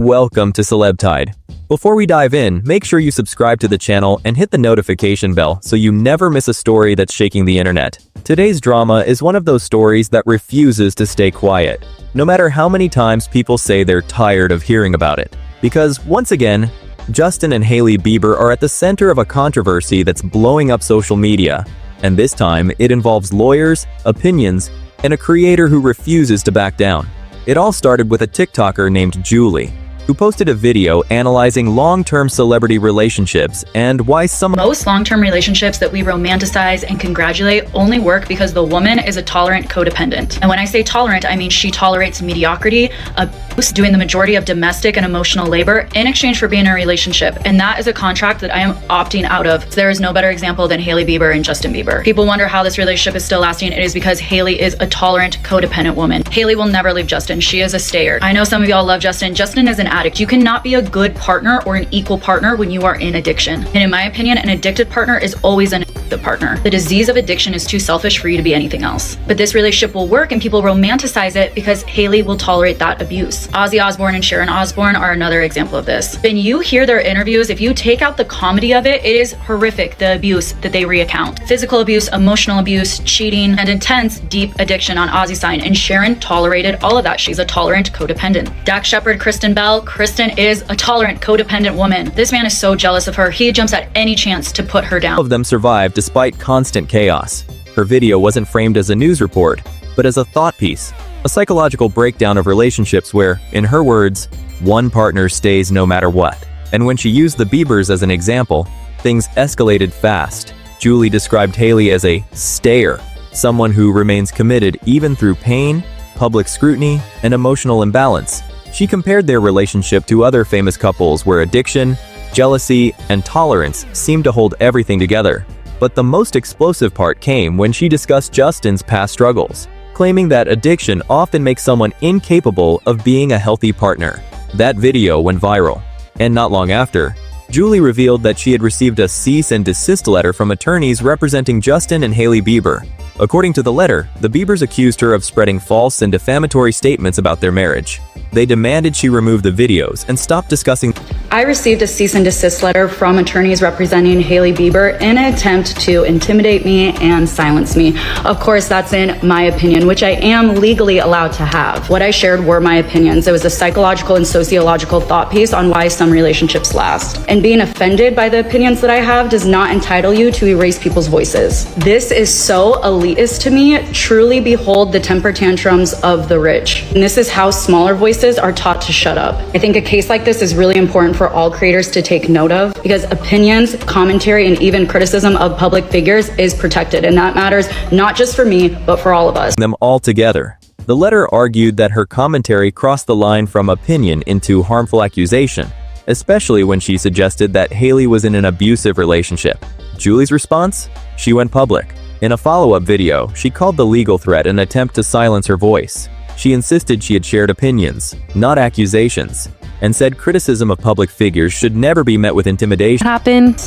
Welcome to CelebTide. Before we dive in, make sure you subscribe to the channel and hit the notification bell so you never miss a story that's shaking the internet. Today's drama is one of those stories that refuses to stay quiet, no matter how many times people say they're tired of hearing about it. Because, once again, Justin and Hailey Bieber are at the center of a controversy that's blowing up social media. And this time, it involves lawyers, opinions, and a creator who refuses to back down. It all started with a TikToker named Julie, who posted a video analyzing long-term celebrity relationships and why most long-term relationships that we romanticize and congratulate only work because the woman is a tolerant codependent. And when I say tolerant, I mean she tolerates mediocrity, abuse, doing the majority of domestic and emotional labor in exchange for being in a relationship. And that is a contract that I am opting out of. There is no better example than Hailey Bieber and Justin Bieber. People wonder how this relationship is still lasting. It is because Hailey is a tolerant, codependent woman. Hailey will never leave Justin. She is a stayer. I know some of y'all love Justin. Justin is an addict. You cannot be a good partner or an equal partner when you are in addiction. And in my opinion, an addicted partner is always an addicted partner. The disease of addiction is too selfish for you to be anything else. But this relationship will work and people romanticize it because Hailey will tolerate that abuse. Ozzy Osbourne and Sharon Osbourne are another example of this. When you hear their interviews, if you take out the comedy of it, it is horrific, the abuse that they recount. Physical abuse, emotional abuse, cheating, and intense, deep addiction on Ozzy's side. And Sharon tolerated all of that. She's a tolerant codependent. Dax Shepard, Kristen Bell. Kristen is a tolerant, codependent woman. This man is so jealous of her, he jumps at any chance to put her down. All of them survived despite constant chaos. Her video wasn't framed as a news report, but as a thought piece, a psychological breakdown of relationships where, in her words, one partner stays no matter what. And when she used the Biebers as an example, things escalated fast. Julie described Hailey as a stayer, someone who remains committed even through pain, public scrutiny, and emotional imbalance. She compared their relationship to other famous couples where addiction, jealousy, and tolerance seemed to hold everything together. But the most explosive part came when she discussed Justin's past struggles, claiming that addiction often makes someone incapable of being a healthy partner. That video went viral, and not long after, Julie revealed that she had received a cease-and-desist letter from attorneys representing Justin and Hailey Bieber. According to the letter, the Biebers accused her of spreading false and defamatory statements about their marriage. They demanded she remove the videos and stop discussing. I received a cease and desist letter from attorneys representing Hailey Bieber in an attempt to intimidate me and silence me. Of course, that's in my opinion, which I am legally allowed to have. What I shared were my opinions. It was a psychological and sociological thought piece on why some relationships last. And being offended by the opinions that I have does not entitle you to erase people's voices. This is so elitist to me. Truly behold the temper tantrums of the rich. And this is how smaller voices are taught to shut up. I think a case like this is really important for all creators to take note of because opinions, commentary, and even criticism of public figures is protected, and that matters not just for me, but for all of us. Them all together. The letter argued that her commentary crossed the line from opinion into harmful accusation, especially when she suggested that Hailey was in an abusive relationship. Julie's response? She went public. In a follow-up video, she called the legal threat an attempt to silence her voice. She insisted she had shared opinions, not accusations, and said criticism of public figures should never be met with intimidation.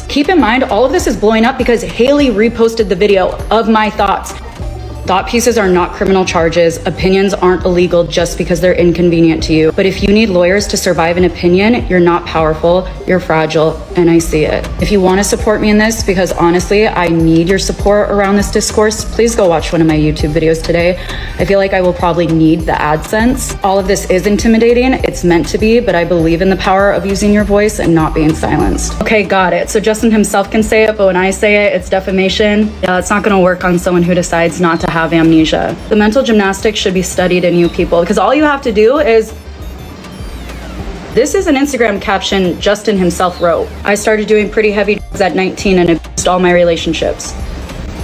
Keep in mind, all of this is blowing up because Hailey reposted the video of my thoughts. Thought pieces are not criminal charges. Opinions aren't illegal just because they're inconvenient to you. But if you need lawyers to survive an opinion, you're not powerful, you're fragile, and I see it. If you want to support me in this, because honestly, I need your support around this discourse, please go watch one of my YouTube videos today. I feel like I will probably need the AdSense. All of this is intimidating. It's meant to be, but I believe in the power of using your voice and not being silenced. Okay, got it. So Justin himself can say it, but when I say it, it's defamation. Yeah, it's not going to work on someone who decides not to have amnesia. The mental gymnastics should be studied in you people because all you have to do is. This is an Instagram caption Justin himself wrote. I started doing pretty heavy drugs at 19 and abused all my relationships.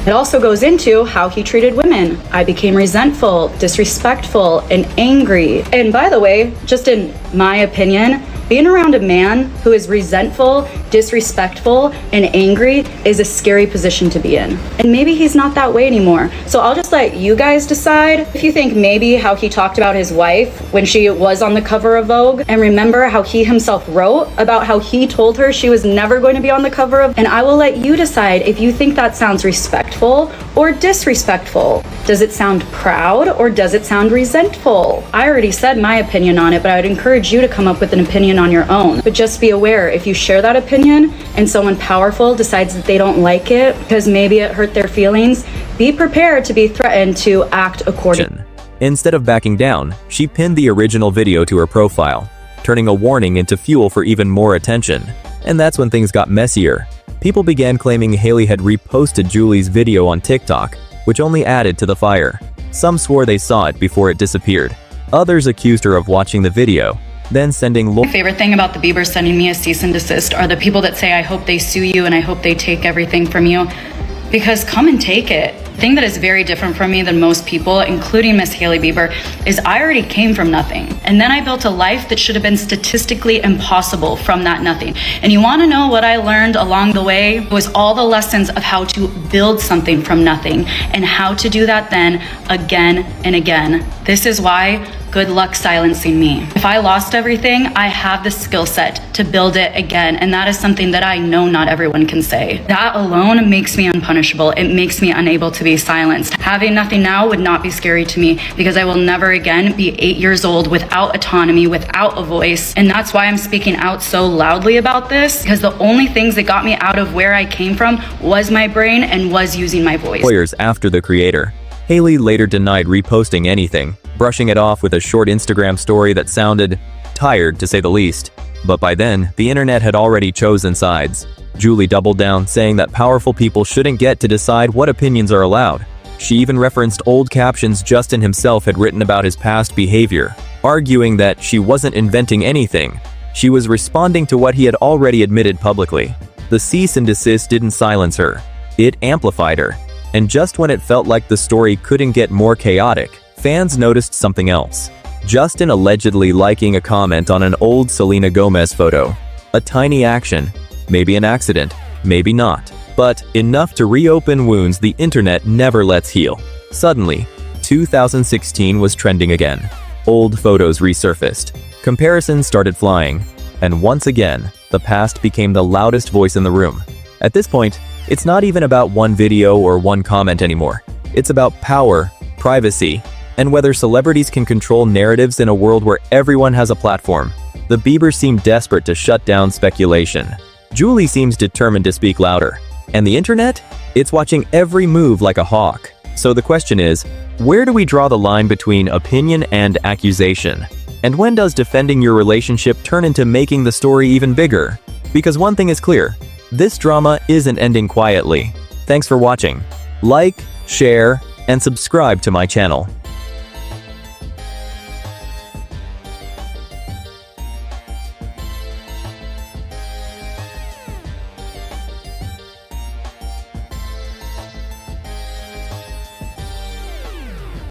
It also goes into how he treated women. I became resentful, disrespectful, and angry. And by the way, just in my opinion, being around a man who is resentful, disrespectful, and angry is a scary position to be in. And maybe he's not that way anymore. So I'll just let you guys decide if you think maybe how he talked about his wife when she was on the cover of Vogue, and remember how he himself wrote about how he told her she was never going to be on the cover of, and I will let you decide if you think that sounds respectful or disrespectful. Does it sound proud or does it sound resentful? I already said my opinion on it, but I would encourage you to come up with an opinion on your own. But just be aware, if you share that opinion and someone powerful decides that they don't like it because maybe it hurt their feelings, be prepared to be threatened to act accordingly. Instead of backing down, she pinned the original video to her profile, turning a warning into fuel for even more attention. And that's when things got messier. People began claiming Hailey had reposted Julie's video on TikTok, which only added to the fire. Some swore they saw it before it disappeared. Others accused her of watching the video, then sending My favorite thing about the Bieber sending me a cease and desist are the people that say, I hope they sue you and I hope they take everything from you. Because come and take it. The thing that is very different from me than most people, including Miss Hailey Bieber, is I already came from nothing. And then I built a life that should have been statistically impossible from that nothing. And you wanna know what I learned along the way? It was all the lessons of how to build something from nothing and how to do that then again and again. This is why good luck silencing me. If I lost everything, I have the skill set to build it again. And that is something that I know not everyone can say. That alone makes me unpunishable. It makes me unable to be silenced. Having nothing now would not be scary to me because I will never again be 8 years old without autonomy, without a voice. And that's why I'm speaking out so loudly about this, because the only things that got me out of where I came from was my brain and was using my voice. Lawyers after the creator. Hailey later denied reposting anything, brushing it off with a short Instagram story that sounded tired to say the least. But by then, the internet had already chosen sides. Julie doubled down, saying that powerful people shouldn't get to decide what opinions are allowed. She even referenced old captions Justin himself had written about his past behavior, arguing that she wasn't inventing anything. She was responding to what he had already admitted publicly. The cease and desist didn't silence her. It amplified her. And just when it felt like the story couldn't get more chaotic, fans noticed something else. Justin allegedly liking a comment on an old Selena Gomez photo. A tiny action, maybe an accident, maybe not, but enough to reopen wounds the internet never lets heal. Suddenly, 2016 was trending again. Old photos resurfaced. Comparisons started flying. And once again, the past became the loudest voice in the room. At this point, it's not even about one video or one comment anymore. It's about power, privacy, and whether celebrities can control narratives in a world where everyone has a platform. The Bieber seemed desperate to shut down speculation. Julie seems determined to speak louder. And the internet? It's watching every move like a hawk. So the question is, where do we draw the line between opinion and accusation? And when does defending your relationship turn into making the story even bigger? Because one thing is clear, this drama isn't ending quietly. Thanks for watching. Like, share, and subscribe to my channel.